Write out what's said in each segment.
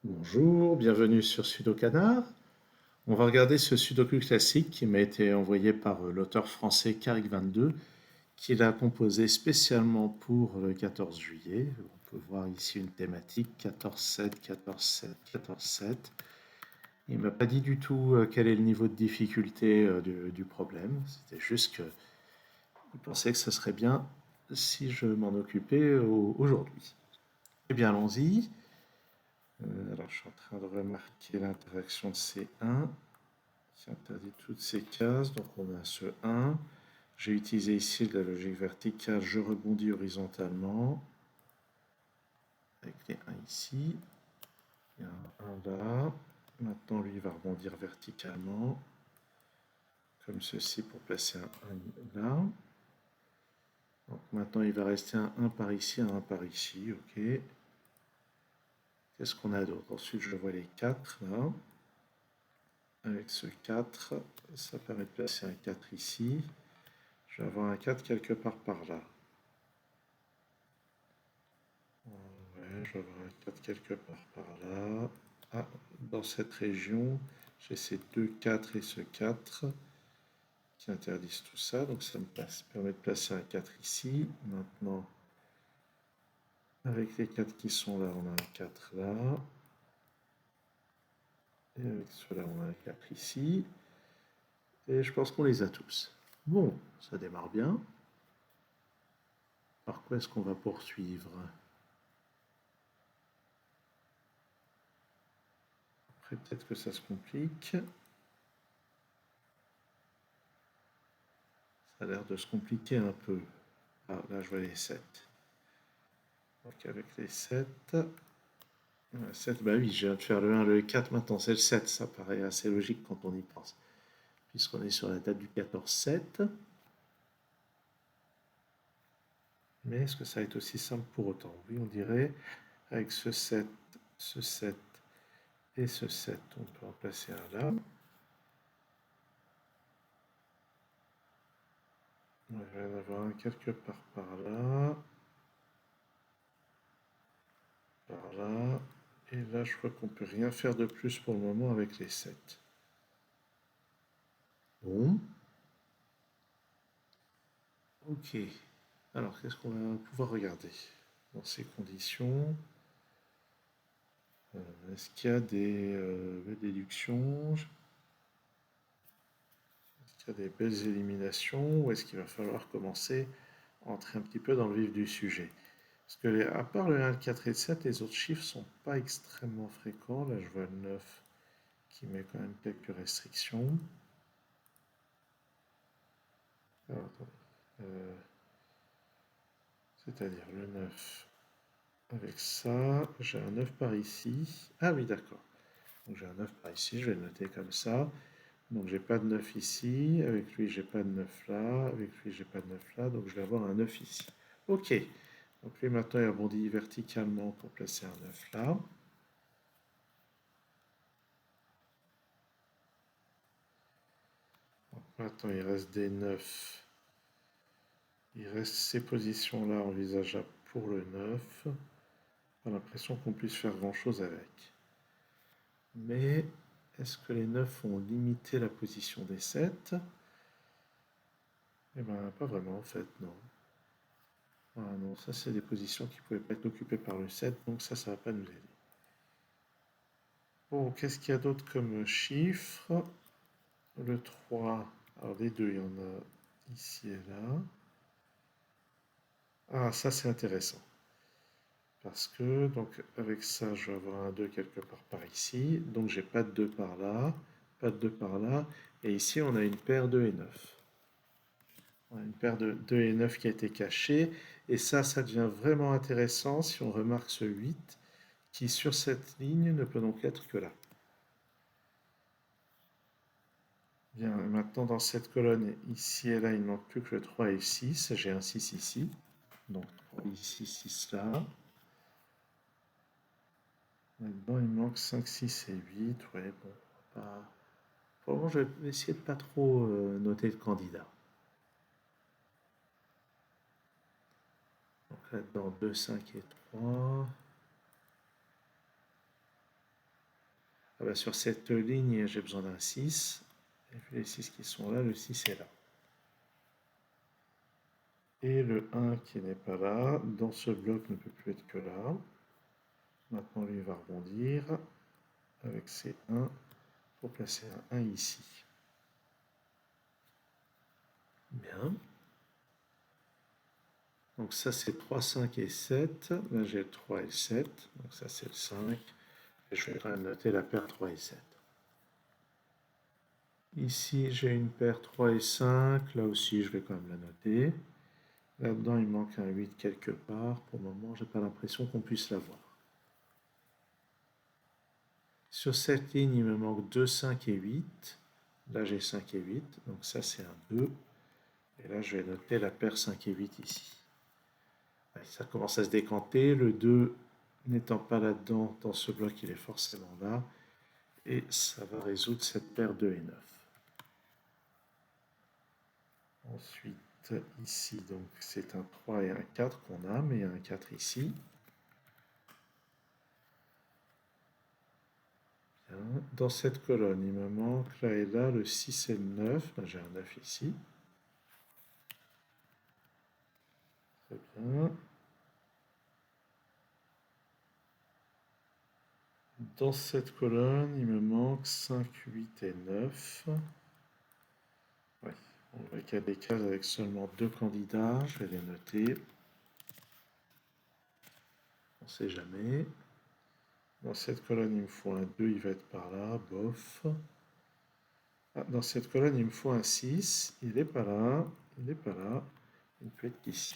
Bonjour, bienvenue sur Sudokanar. On va regarder ce sudoku classique qui m'a été envoyé par l'auteur français Carrick22, qui l'a composé spécialement pour le 14 juillet. On peut voir ici une thématique 14-7, 14-7, 14-7. Il ne m'a pas dit du tout quel est le niveau de difficulté du problème. C'était juste qu'il pensait que ce serait bien si je m'en occupais aujourd'hui. Eh bien, allons-y. Alors, je suis en train de remarquer l'interaction de ces 1 qui interdit toutes ces cases. Donc, on a ce 1. J'ai utilisé ici de la logique verticale. Je rebondis horizontalement avec les 1 ici. Il y a un 1 là. Maintenant, lui, il va rebondir verticalement, comme ceci, pour placer un 1 là. Donc, maintenant, il va rester un 1 par ici, un 1 par ici. OK. Qu'est-ce qu'on a d'autre? Ensuite, je vois les 4 là. Avec ce 4, ça permet de placer un 4 ici. Je vais avoir un 4 quelque part par là. Ouais, je vais avoir un 4 quelque part par là. Ah, dans cette région, j'ai ces deux 4 et ce 4 qui interdisent tout ça. Donc ça me permet de placer un 4 ici. Maintenant, avec les 4 qui sont là, on a un 4 là. Et avec ceux-là, on a un 4 ici. Et je pense qu'on les a tous. Bon, ça démarre bien. Par quoi est-ce qu'on va poursuivre? Après, peut-être que ça se complique. Ça a l'air de se compliquer un peu. Ah, là, je vois les 7. Donc, avec les 7. 7, bah oui, je viens de faire le 1, le 4, maintenant c'est le 7. Ça paraît assez logique quand on y pense. Puisqu'on est sur la date du 14-7. Mais est-ce que ça va être aussi simple pour autant? Oui, on dirait. Avec ce 7 et ce 7, on peut en placer un là. On va en avoir un quelque part par là. Par là. Et là, je crois qu'on peut rien faire de plus pour le moment avec les 7. Bon. Ok. Alors, qu'est-ce qu'on va pouvoir regarder dans ces conditions? Est-ce qu'il y a des déductions? Est-ce qu'il y a des belles éliminations? Ou est-ce qu'il va falloir commencer à entrer un petit peu dans le vif du sujet? Parce que, à part le 1, le 4 et le 7, les autres chiffres sont pas extrêmement fréquents. Là, je vois le 9 qui met quand même quelques restrictions. Alors, attendez. C'est-à-dire le 9 avec ça. J'ai un 9 par ici. Ah oui, d'accord. Donc j'ai un 9 par ici, je vais le noter comme ça. Donc j'ai pas de 9 ici, avec lui j'ai pas de 9 là, avec lui j'ai pas de 9 là, donc je vais avoir un 9 ici. Ok, donc lui maintenant il rebondit verticalement pour placer un 9 là. Donc maintenant il reste des 9. Il reste ces positions là envisageables pour le 9. Pas l'impression qu'on puisse faire grand chose avec. Mais est-ce que les 9 ont limité la position des 7? Eh bien pas vraiment en fait, non. Ah non, ça c'est des positions qui ne pouvaient pas être occupées par le 7, donc ça ne va pas nous aider. Bon, qu'est-ce qu'il y a d'autre comme chiffre? Le 3, alors les deux, il y en a ici et là. Ah, ça c'est intéressant. Parce que, donc avec ça, je vais avoir un 2 quelque part par ici. Donc j'ai pas de 2 par là, pas de 2 par là. Et ici, on a une paire 2 et 9. On a une paire de 2 et 9 qui a été cachée. Et ça devient vraiment intéressant si on remarque ce 8 qui sur cette ligne ne peut donc être que là. Bien, maintenant dans cette colonne ici et là, il ne manque plus que le 3 et le 6. J'ai un 6 ici. Donc 3 ici, 6 là. Maintenant, il manque 5, 6 et 8. Ouais, bon, pas... Pour le moment, je vais essayer de pas trop noter le candidat. Donc là-dedans, 2, 5 et 3. Ah bah, sur cette ligne, j'ai besoin d'un 6. Et puis les 6 qui sont là, le 6 est là. Et le 1 qui n'est pas là, dans ce bloc ne peut plus être que là. Maintenant, lui va rebondir avec ses 1 pour placer un 1 ici. Bien. Donc ça, c'est 3, 5 et 7. Là, j'ai le 3 et le 7. Donc ça, c'est le 5. Et je vais quand même noter la paire 3 et 7. Ici, j'ai une paire 3 et 5. Là aussi, je vais quand même la noter. Là-dedans, il manque un 8 quelque part. Pour le moment, je n'ai pas l'impression qu'on puisse l'avoir. Sur cette ligne, il me manque 2, 5 et 8. Là, j'ai 5 et 8. Donc ça, c'est un 2. Et là, je vais noter la paire 5 et 8 ici. Allez, ça commence à se décanter. Le 2 n'étant pas là-dedans, dans ce bloc, il est forcément là. Et ça va résoudre cette paire 2 et 9. Ensuite, ici, donc c'est un 3 et un 4 qu'on a, mais il y a un 4 ici. Bien. Dans cette colonne, il me manque là et là le 6 et le 9. Ben, j'ai un 9 ici. Très bien. Dans cette colonne, il me manque 5, 8 et 9. Ouais. On voit qu'il y a des cases avec seulement 2 candidats. Je vais les noter. On ne sait jamais. Dans cette colonne, il me faut un 2, il va être par là. Bof. Ah, dans cette colonne, il me faut un 6. Il n'est pas là. Il n'est pas là. Il peut être ici.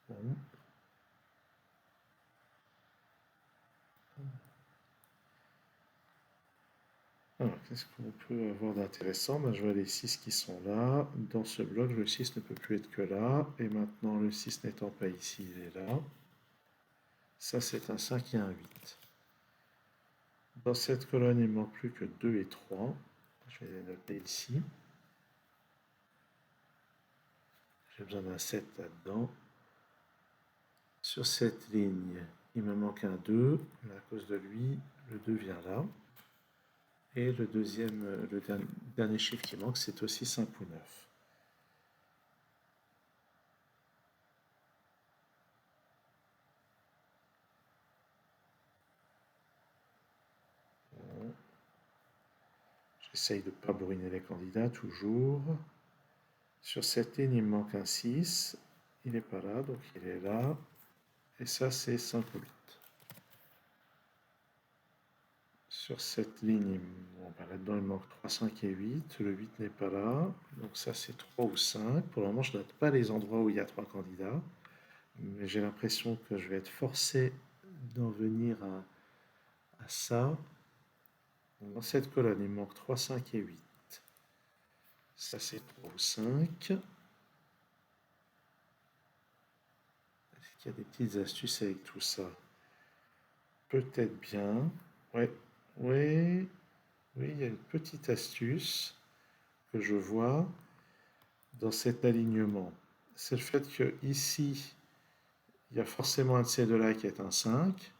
Bon. Alors, qu'est-ce qu'on peut avoir d'intéressant? Ben, je vois les 6 qui sont là. Dans ce bloc, le 6 ne peut plus être que là. Et maintenant, le 6 n'étant pas ici, il est là. Ça, c'est un 5 et un 8. Dans cette colonne, il ne manque plus que 2 et 3. Je vais les noter ici. J'ai besoin d'un 7 là-dedans. Sur cette ligne, il me manque un 2. Mais à cause de lui, le 2 vient là. Et le dernier chiffre qui manque, c'est aussi 5 ou 9. J'essaye de ne pas bourriner les candidats, toujours. Sur cette ligne, il me manque un 6. Il n'est pas là, donc il est là. Et ça, c'est 5 ou 8. Sur cette ligne, bon, ben là-dedans, il manque 3, 5 et 8. Le 8 n'est pas là. Donc ça, c'est 3 ou 5. Pour le moment, je ne note pas les endroits où il y a 3 candidats. Mais j'ai l'impression que je vais être forcé d'en venir à ça. Donc, dans cette colonne, il me manque 3, 5 et 8. Ça, c'est 3 ou 5. Est-ce qu'il y a des petites astuces avec tout ça? Peut-être bien. Ouais, oui, oui, il y a une petite astuce que je vois dans cet alignement. C'est le fait que ici, il y a forcément un de ces deux-là qui est un 5.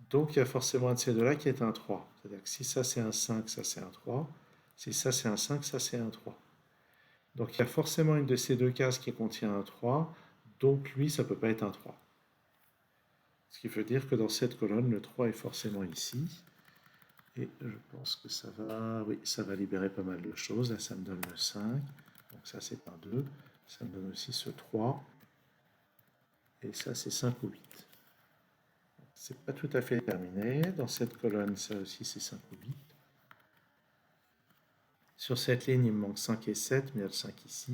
Donc, il y a forcément un de ces deux-là qui est un 3. C'est-à-dire que si ça c'est un 5, ça c'est un 3. Si ça c'est un 5, ça c'est un 3. Donc, il y a forcément une de ces deux cases qui contient un 3. Donc, lui, ça ne peut pas être un 3. Ce qui veut dire que dans cette colonne, le 3 est forcément ici. Et je pense que ça va, oui, ça va libérer pas mal de choses. Là, ça me donne le 5. Donc ça, c'est un 2. Ça me donne aussi ce 3. Et ça, c'est 5 ou 8. C'est pas tout à fait terminé. Dans cette colonne, ça aussi, c'est 5 ou 8. Sur cette ligne, il me manque 5 et 7, mais il y a le 5 ici.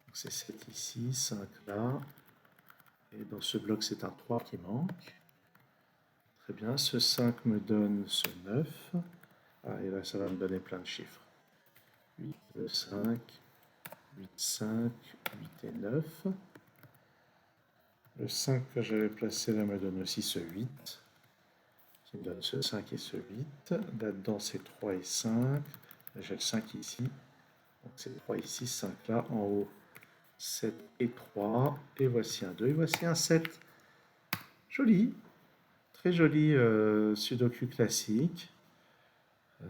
Donc c'est 7 ici, 5 là. Et dans ce bloc, c'est un 3 qui manque. Très bien, ce 5 me donne ce 9. Ah, et là, ça va me donner plein de chiffres. 8, 5, 8, 5, 8 et 9. Le 5 que j'avais placé là me donne aussi ce 8, qui me donne ce 5 et ce 8. Là-dedans, c'est 3 et 5. J'ai le 5 ici. Donc c'est 3 ici, 5 là. En haut, 7 et 3. Et voici un 2 et voici un 7. Joli, très joli sudoku classique. Euh,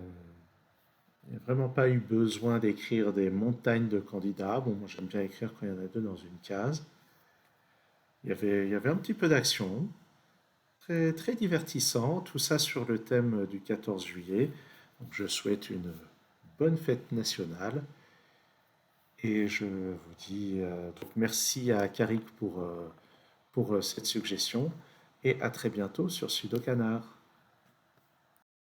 il n'y a vraiment pas eu besoin d'écrire des montagnes de candidats. Bon, moi j'aime bien écrire quand il y en a deux dans une case. Il y avait un petit peu d'action, très, très divertissant, tout ça sur le thème du 14 juillet. Donc je souhaite une bonne fête nationale et je vous dis donc merci à Karik pour cette suggestion et à très bientôt sur Sudokanar.